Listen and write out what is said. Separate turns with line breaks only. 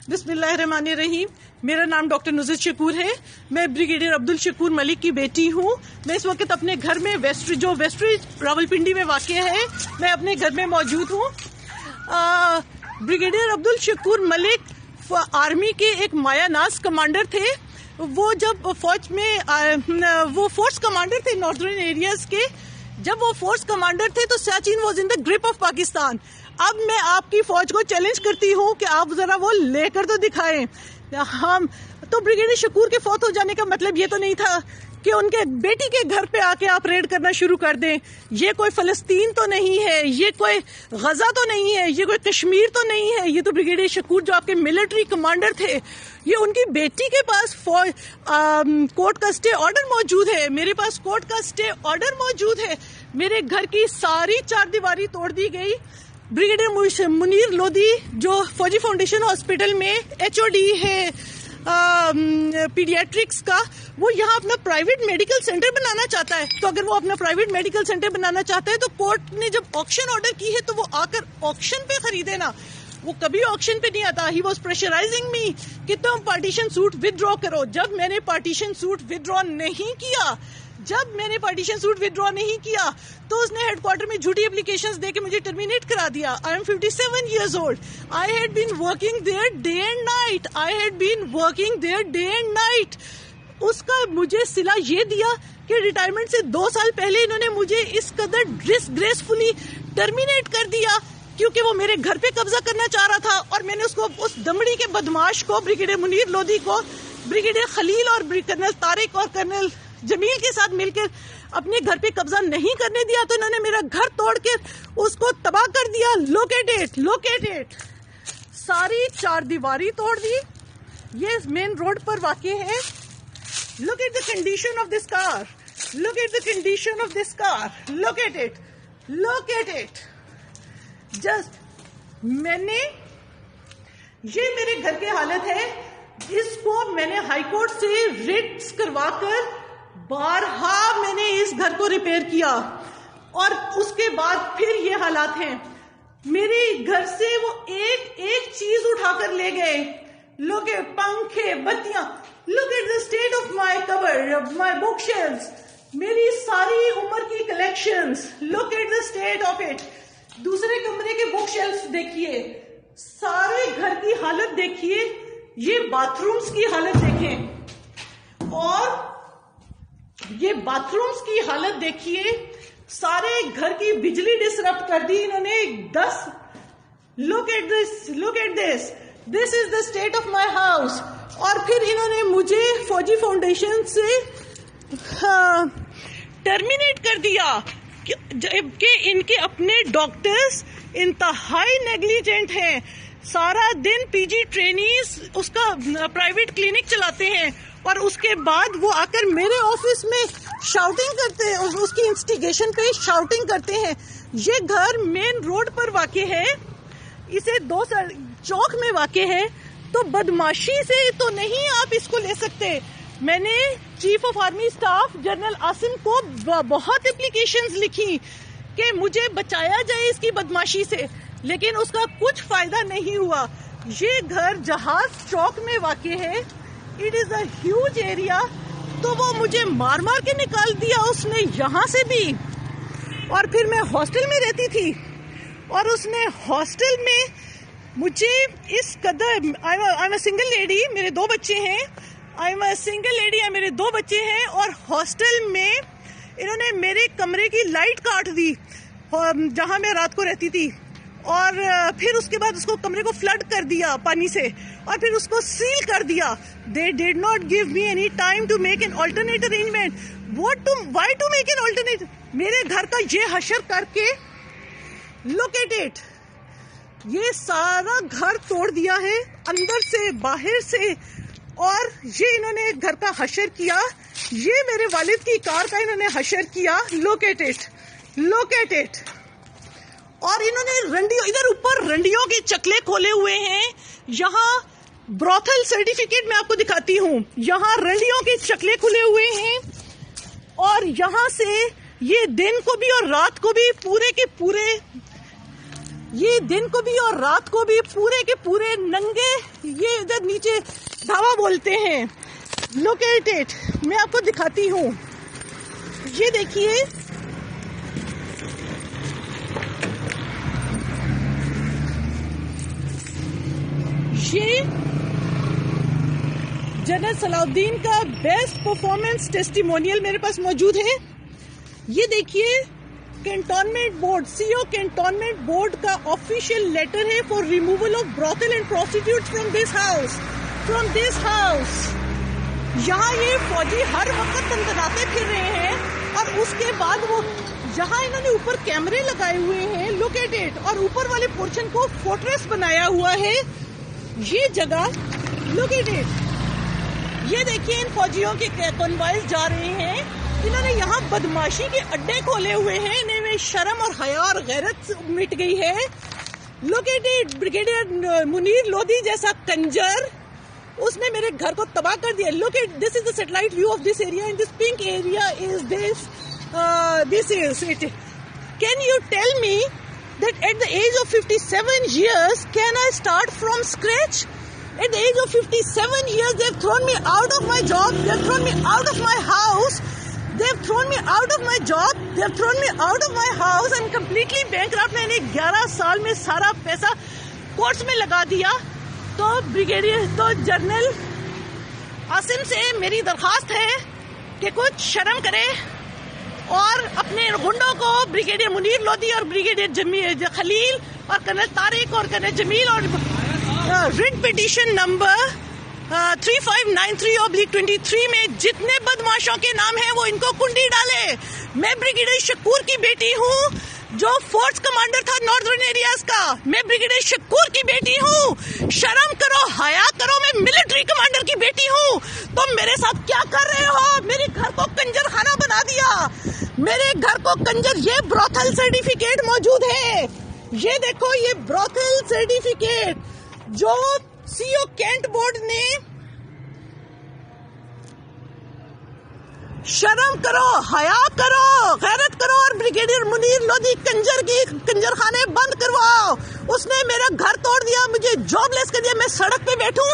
بسم اللہ الرحمن الرحیم. میرا نام ڈاکٹر نصرت شکور ہے. میں بریگیڈیئر عبدل شکور ملک کی بیٹی ہوں. میں اس وقت اپنے گھر میں ویسٹری راولپنڈی میں واقع ہے، میں اپنے گھر میں موجود ہوں. بریگیڈیئر عبدل شکور ملک آرمی کے ایک مایا ناز کمانڈر تھے. وہ جب فوج میں وہ فورس کمانڈر تھے ناردرن ایریاز کے. جب وہ فورس کمانڈر تھے تو Siachen was in the grip of Pakistan. اب میں آپ کی فوج کو چیلنج کرتی ہوں کہ آپ ذرا وہ لے کر تو دکھائیں. ہم تو بریگیڈیئر شکور کے فوت ہو جانے کا مطلب یہ تو نہیں تھا کہ ان کے بیٹی کے گھر پہ آ کے آپ ریڈ کرنا شروع کر دیں. یہ کوئی فلسطین تو نہیں ہے، یہ کوئی غزہ تو نہیں ہے، یہ کوئی کشمیر تو نہیں ہے. یہ تو بریگیڈیئر شکور جو آپ کے ملٹری کمانڈر تھے، یہ ان کی بیٹی کے پاس کورٹ کا اسٹے آرڈر موجود ہے. میرے پاس کورٹ کا اسٹے آرڈر موجود ہے. میرے گھر کی ساری چار دیواری توڑ دی گئی. بریگیڈیئر منیر لودھی جو فوجی فاؤنڈیشن ہاسپٹل میں HOD ہے پیڈیاٹرکس کا، وہ یہاں اپنا پرائیویٹ میڈیکل سینٹر بنانا چاہتا ہے. تو اگر وہ اپنا پرائیویٹ میڈیکل سینٹر بنانا چاہتا ہے تو کورٹ نے جب آکشن آرڈر کی ہے تو وہ آ کر آکشن پہ خریدے نا. وہ کبھی آکشن پہ نہیں آتا. ہی واز پریشرائزنگ می کہ تم پارٹیشن سوٹ ودرا کرو. جب میں نے پارٹیشن سوٹ ودرا نہیں کیا تو اس نے ہیڈ کوارٹر میں جھوٹی اپلیکیشنز دے کے مجھے ٹرمینیٹ کرا دیا. I am 57 years old. I had been working there day and night. اس کا مجھے صلہ یہ دیا کہ ریٹائرمنٹ سے 2 سال پہلے انہوں نے مجھے اس قدر ڈسگریسفلی ٹرمینیٹ کر دیا کیونکہ وہ میرے گھر پہ قبضہ کرنا چاہ رہا تھا. اور میں نے اس دمڑی کے بدماش کو، بریگیڈیئر منیر لودھی کو، بریگیڈیئر خلیل اور کرنل طارق اور کرنل جمیل کے ساتھ مل کر اپنے گھر پہ قبضہ نہیں کرنے دیا. تو انہوں نے میرا گھر توڑ کے اس کو تباہ کر دیا. لوکیٹ ساری چار دیواری توڑ دی. یہ مین روڈ پر واقع ہے. Look at the condition of this car. Look at it. Just میں نے یہ میرے گھر کی حالت ہے. اس کو میں نے ہائی کورٹ سے ریٹس کروا کر بارہا میں نے اس گھر کو ریپیئر کیا اور اس کے بعد پھر یہ حالات ہیں. میرے گھر سے وہ ایک چیز اٹھا کر لے گئے. لوگ پنکھے، بتیاں. Look at the state of my cupboard, my bookshelves. میری ساری عمر کی collections. Look at the state of it. دوسرے کمرے کے بک شیلف دیکھیے. سارے گھر کی حالت دیکھیے. یہ باتھ رومز کی حالت دیکھیں اور یہ باتھ رومز کی حالت دیکھیے. سارے گھر کی بجلی ڈسرپٹ کر دی انہوں نے. 10 look at this. This is the state of my house. اور پھر انہوں نے مجھے فوجی فاؤنڈیشن سے ٹرمینیٹ کر دیا جبکہ ان کے اپنے ڈاکٹرز انتہائی نیگلیجنٹ ہیں. سارا دن PG ٹرینیز اس کا پرائیویٹ کلینک چلاتے ہیں اور اس کے بعد وہ آ کر میرے آفس میں شاؤٹنگ کرتے ہیں، اس کی انسٹیگیشن پہ شاؤٹنگ کرتے ہیں. یہ گھر مین روڈ پر واقع ہے، اسے 2 چوک میں واقع ہے. تو بدماشی سے تو نہیں آپ اس کو لے سکتے. میں نے chief of army staff general Asim کو بہت اپلیکیشنز لکھی کہ مجھے بچایا جائے اس کی بدماشی سے، لیکن اس کا کچھ فائدہ نہیں ہوا. یہ گھر جہاز چوک میں واقع ہے. It is a huge area. تو وہ مجھے مار کے نکال دیا اس نے یہاں سے بھی. اور پھر میں ہاسٹل میں رہتی تھی اور اس نے ہاسٹل میں مجھے اس قدر I'm a single lady، میرے 2 بچے ہیں. میرے 2 بچے ہیں اور ہاسٹل میں انہوں نے میرے کمرے کی لائٹ کاٹ دی جہاں میں رات کو رہتی تھی. اور پھر اس کے بعد اس کو کمرے کو فلڈ کر دیا پانی سے اور پھر اس کو سیل کر دیا. They did not give me any time to make an alternate arrangement. Why to make an alternate? میرے گھر کا یہ حشر کر کے look at it. یہ سارا گھر توڑ دیا ہے اندر سے باہر سے اور یہ انہوں نے گھر کا حشر کیا. یہ میرے والد کی کار کا انہوں نے حشر کیا. Look at it. اور انہوں نے ادھر اوپر رنڈیوں کے چکلے کھولے ہوئے ہیں. یہاں بروتھل سرٹیفکیٹ میں آپ کو دکھاتی ہوں. یہاں رنڈیوں کے چکلے کھلے ہوئے ہیں اور یہاں سے یہ دن کو بھی اور رات کو بھی پورے کے پورے یہ دن کو بھی اور رات کو بھی پورے کے پورے ننگے، یہ ادھر نیچے دھاوا بولتے ہیں. لوکیٹ اٹ، میں آپ کو دکھاتی ہوں. یہ دیکھیے، یہ جنرل صلاح الدین کا بیسٹ پرفارمنس ٹیسٹیمونیل میرے پاس موجود ہے. یہ دیکھیے، cantonment board, C O cantonment board کا آفیشیل لیٹر ہے for removal of brothel and prostitute from this house. یہاں یہ فوجی ہر وقت تنتناتے پھر رہے ہیں، اور اس کے بعد وہ جہاں انہوں نے اوپر کیمرے لگائے ہوئے ہیں، لوکیٹڈ، اور اوپر والے پورشن کو فورٹریس بنایا ہوا ہے. یہ جگہ لوکیٹڈ. یہ دیکھیے، ان فوجیوں کے کنوائز جا رہے ہیں. انہوں نے یہاں بدماشی کے اڈے کھولے ہوئے ہیں. انہیں میں شرم اور حیا اور غیرت مٹ گئی ہے. لوکیٹڈ. بریگیڈیئر منیر لودھی جیسا کنجر، اس نے میرے گھر کو تباہ کر دیا. Look at this is the satellite view of this area, and this pink area is this is it. Can you tell me that at the age of 57 years can I start from scratch? At the age of 57 years they have thrown me out of my job, they have thrown me out of my house, they have thrown me out of my job, they have thrown me out of my house. I'm completely bankrupt. میں نے 11 سال میں سارا پیسہ course میں لگا دیا. تو جنرل عاصم سے میری درخواست ہے کہ کچھ شرم کرے اور اپنے گنڈوں کو، بریگیڈیئر منیر لودھی اور بریگیڈیئر خلیل اور کرنل طارق اور کرنل جمیل، اور ریٹ پٹیشن نمبر 3593/23 میں جتنے بدماشوں کے نام ہیں وہ ان کو کنڈی ڈالے. میں بریگیڈیئر شکور کی بیٹی ہوں جو فورس کمانڈر تھا ناردرن ایریاز کا. میں بریگیڈیئر شکور کی بیٹی ہوں. شرم کرو، حیا کرو. میں ملٹری کمانڈر کی بیٹی ہوں. تم میرے ساتھ کیا کر رہے ہو؟ میرے گھر کو کنجر خانہ بنا دیا. میرے گھر کو کنجر. یہ براثل سرٹیفکیٹ موجود ہے. یہ دیکھو، یہ براثل سرٹیفکیٹ جو سی او کینٹ بورڈ نے. شرم کرو، حیا کرو، غیرت کرو، اور بریگیڈیئر منیر لودھی کنجر کی کنجر خانے بند کرواؤ. اس نے میرا گھر توڑ دیا، مجھے جاب لیس کر دیا. میں سڑک پہ بیٹھوں.